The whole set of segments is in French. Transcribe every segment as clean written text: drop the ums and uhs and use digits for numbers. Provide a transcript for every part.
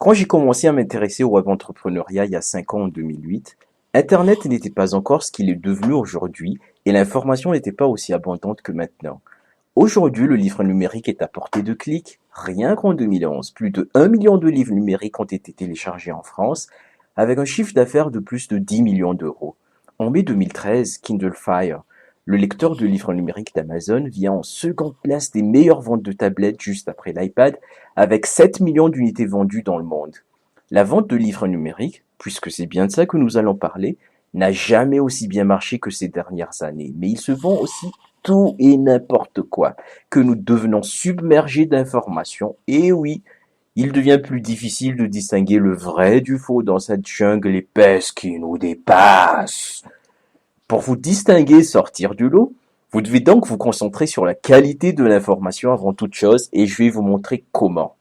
Quand j'ai commencé à m'intéresser au web entrepreneuriat il y a 5 ans en 2008, Internet n'était pas encore ce qu'il est devenu aujourd'hui et l'information n'était pas aussi abondante que maintenant. Aujourd'hui, le livre numérique est à portée de clic. Rien qu'en 2011, plus de 1 million de livres numériques ont été téléchargés en France, avec un chiffre d'affaires de plus de 10 millions d'euros. En mai 2013, Kindle Fire, le lecteur de livres numériques d'Amazon, vient en seconde place des meilleures ventes de tablettes juste après l'iPad, avec 7 millions d'unités vendues dans le monde. La vente de livres numériques, puisque c'est bien de ça que nous allons parler, n'a jamais aussi bien marché que ces dernières années, mais il se vend aussi tout et n'importe quoi, que nous devenons submergés d'informations. Et oui, il devient plus difficile de distinguer le vrai du faux dans cette jungle épaisse qui nous dépasse. Pour vous distinguer et sortir du lot, vous devez donc vous concentrer sur la qualité de l'information avant toute chose et je vais vous montrer comment.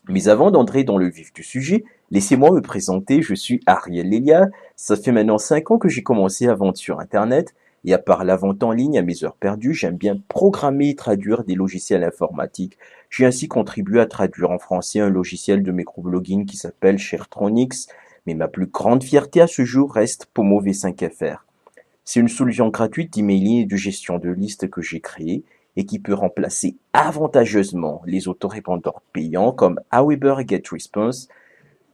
Mais avant d'entrer dans le vif du sujet, laissez-moi me présenter, je suis Ariel Lelia, ça fait maintenant 5 ans que j'ai commencé à vendre sur Internet, et à part la vente en ligne à mes heures perdues, j'aime bien programmer et traduire des logiciels informatiques. J'ai ainsi contribué à traduire en français un logiciel de microblogging qui s'appelle Sharetronics, mais ma plus grande fierté à ce jour reste Pomo V5FR. C'est une solution gratuite d'emailing et de gestion de listes que j'ai créée et qui peut remplacer avantageusement les autorépondeurs payants comme Aweber et GetResponse.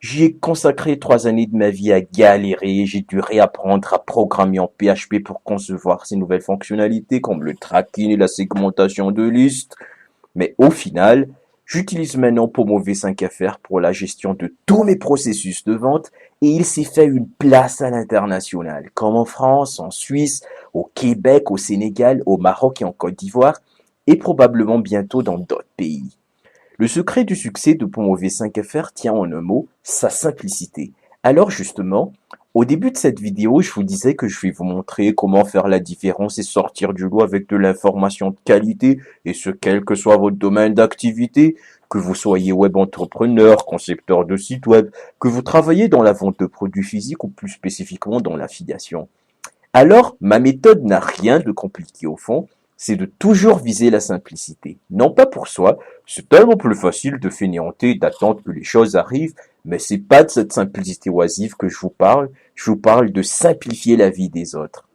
J'y ai consacré 3 années de ma vie à galérer, j'ai dû réapprendre à programmer en PHP pour concevoir ces nouvelles fonctionnalités comme le tracking et la segmentation de listes. Mais au final, j'utilise maintenant Pomo V5FR pour la gestion de tous mes processus de vente et il s'est fait une place à l'international, comme en France, en Suisse, au Québec, au Sénégal, au Maroc et en Côte d'Ivoire, et probablement bientôt dans d'autres pays. Le secret du succès de Pomo V5FR tient en un mot, sa simplicité. Alors justement, au début de cette vidéo, je vous disais que je vais vous montrer comment faire la différence et sortir du lot avec de l'information de qualité, et ce quel que soit votre domaine d'activité, que vous soyez web entrepreneur, concepteur de site web, que vous travaillez dans la vente de produits physiques ou plus spécifiquement dans l'affiliation. Alors, ma méthode n'a rien de compliqué au fond, c'est de toujours viser la simplicité. Non pas pour soi, c'est tellement plus facile de fainéanter et d'attendre que les choses arrivent, mais c'est pas de cette simplicité oisive que je vous parle de simplifier la vie des autres.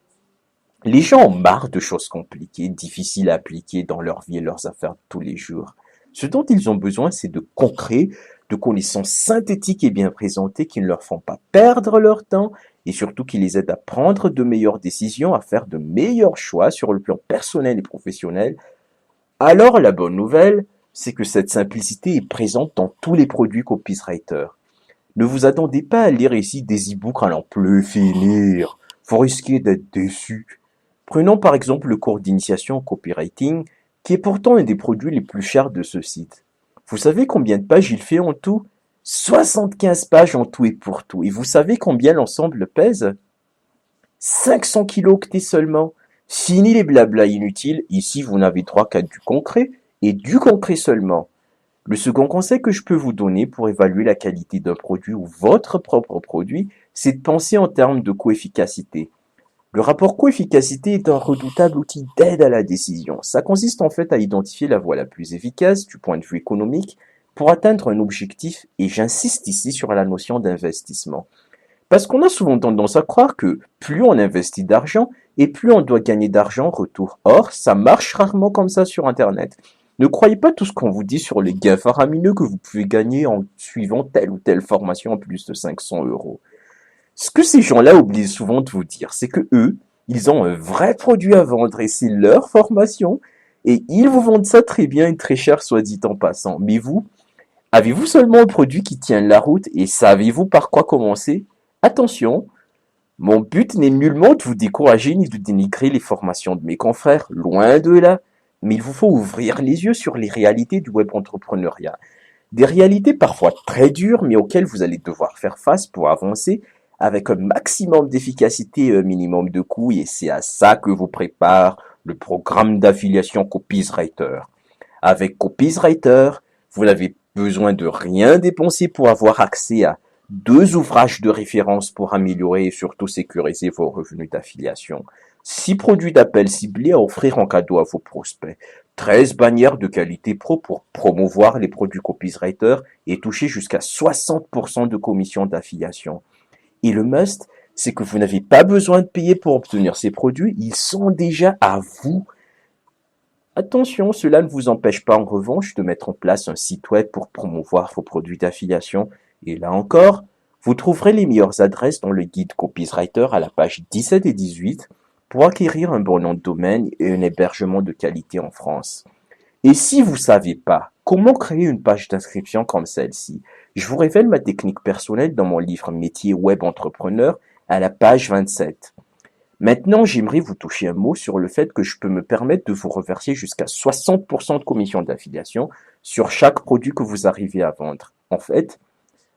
Les gens ont marre de choses compliquées, difficiles à appliquer dans leur vie et leurs affaires de tous les jours. Ce dont ils ont besoin, c'est de concret, de connaissances synthétiques et bien présentées qui ne leur font pas perdre leur temps et surtout qui les aident à prendre de meilleures décisions, à faire de meilleurs choix sur le plan personnel et professionnel. Alors la bonne nouvelle, c'est que cette simplicité est présente dans tous les produits Copywriter. Ne vous attendez pas à lire ici des e-books à n'en plus finir. Vous risquez d'être déçus. Prenons par exemple le cours d'initiation au copywriting, qui est pourtant un des produits les plus chers de ce site. Vous savez combien de pages il fait en tout? 75 pages en tout et pour tout. Et vous savez combien l'ensemble pèse? 500 kilooctets seulement. Fini les blablas inutiles, ici vous n'avez droit qu'à du concret, et du concret seulement. Le second conseil que je peux vous donner pour évaluer la qualité d'un produit ou votre propre produit, c'est de penser en termes de coefficacité. Le rapport coût-efficacité est un redoutable outil d'aide à la décision. Ça consiste en fait à identifier la voie la plus efficace du point de vue économique pour atteindre un objectif et j'insiste ici sur la notion d'investissement. Parce qu'on a souvent tendance à croire que plus on investit d'argent et plus on doit gagner d'argent en retour. Or, ça marche rarement comme ça sur Internet. Ne croyez pas tout ce qu'on vous dit sur les gains faramineux que vous pouvez gagner en suivant telle ou telle formation en plus de 500 euros. Ce que ces gens-là oublient souvent de vous dire, c'est que eux, ils ont un vrai produit à vendre et c'est leur formation et ils vous vendent ça très bien et très cher, soit dit en passant. Mais vous, avez-vous seulement un produit qui tient la route et savez-vous par quoi commencer? Attention, mon but n'est nullement de vous décourager ni de dénigrer les formations de mes confrères, loin de là. Mais il vous faut ouvrir les yeux sur les réalités du web entrepreneuriat. Des réalités parfois très dures, mais auxquelles vous allez devoir faire face pour avancer avec un maximum d'efficacité et un minimum de coûts, et c'est à ça que vous prépare le programme d'affiliation Copywriter. Avec Copywriter, vous n'avez besoin de rien dépenser pour avoir accès à 2 ouvrages de référence pour améliorer et surtout sécuriser vos revenus d'affiliation. 6 produits d'appel ciblés à offrir en cadeau à vos prospects. 13 bannières de qualité pro pour promouvoir les produits copywriter et toucher jusqu'à 60% de commission d'affiliation. Et le must, c'est que vous n'avez pas besoin de payer pour obtenir ces produits, ils sont déjà à vous. Attention, cela ne vous empêche pas en revanche de mettre en place un site web pour promouvoir vos produits d'affiliation. Et là encore, vous trouverez les meilleures adresses dans le guide Copywriter à la page 17 et 18 pour acquérir un bon nom de domaine et un hébergement de qualité en France. Et si vous ne savez pas comment créer une page d'inscription comme celle-ci, je vous révèle ma technique personnelle dans mon livre Métier web entrepreneur à la page 27. Maintenant, j'aimerais vous toucher un mot sur le fait que je peux me permettre de vous reverser jusqu'à 60% de commission d'affiliation sur chaque produit que vous arrivez à vendre. En fait,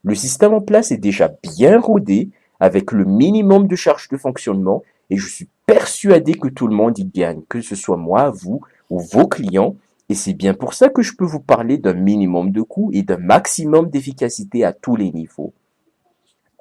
le système en place est déjà bien rodé avec le minimum de charges de fonctionnement et je suis persuadé que tout le monde y gagne, que ce soit moi, vous ou vos clients. Et c'est bien pour ça que je peux vous parler d'un minimum de coûts et d'un maximum d'efficacité à tous les niveaux.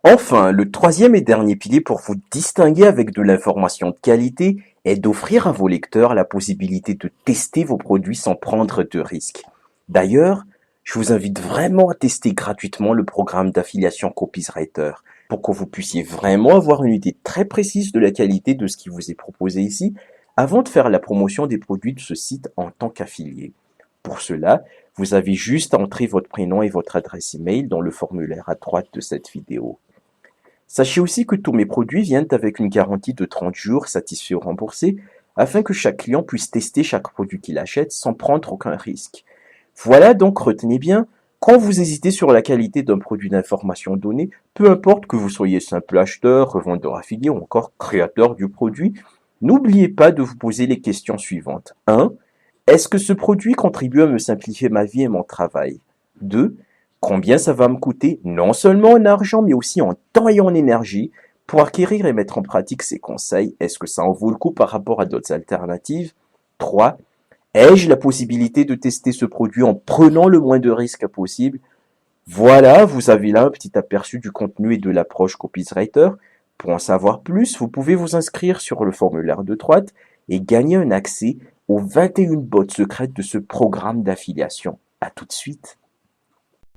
Enfin, le troisième et dernier pilier pour vous distinguer avec de l'information de qualité est d'offrir à vos lecteurs la possibilité de tester vos produits sans prendre de risques. D'ailleurs, je vous invite vraiment à tester gratuitement le programme d'affiliation Copywriter pour que vous puissiez vraiment avoir une idée très précise de la qualité de ce qui vous est proposé ici avant de faire la promotion des produits de ce site en tant qu'affilié. Pour cela, vous avez juste à entrer votre prénom et votre adresse email dans le formulaire à droite de cette vidéo. Sachez aussi que tous mes produits viennent avec une garantie de 30 jours satisfait ou remboursé afin que chaque client puisse tester chaque produit qu'il achète sans prendre aucun risque. Voilà donc, retenez bien, quand vous hésitez sur la qualité d'un produit d'information donné, peu importe que vous soyez simple acheteur, revendeur affilié ou encore créateur du produit, n'oubliez pas de vous poser les questions suivantes. 1. Est-ce que ce produit contribue à me simplifier ma vie et mon travail? 2. Combien ça va me coûter, non seulement en argent, mais aussi en temps et en énergie, pour acquérir et mettre en pratique ces conseils? Est-ce que ça en vaut le coup par rapport à d'autres alternatives? 3. Ai-je la possibilité de tester ce produit en prenant le moins de risques possible? Voilà, vous avez là un petit aperçu du contenu et de l'approche Copywriter. Pour en savoir plus, vous pouvez vous inscrire sur le formulaire de droite et gagner un accès aux 21 bottes secrètes de ce programme d'affiliation. À tout de suite.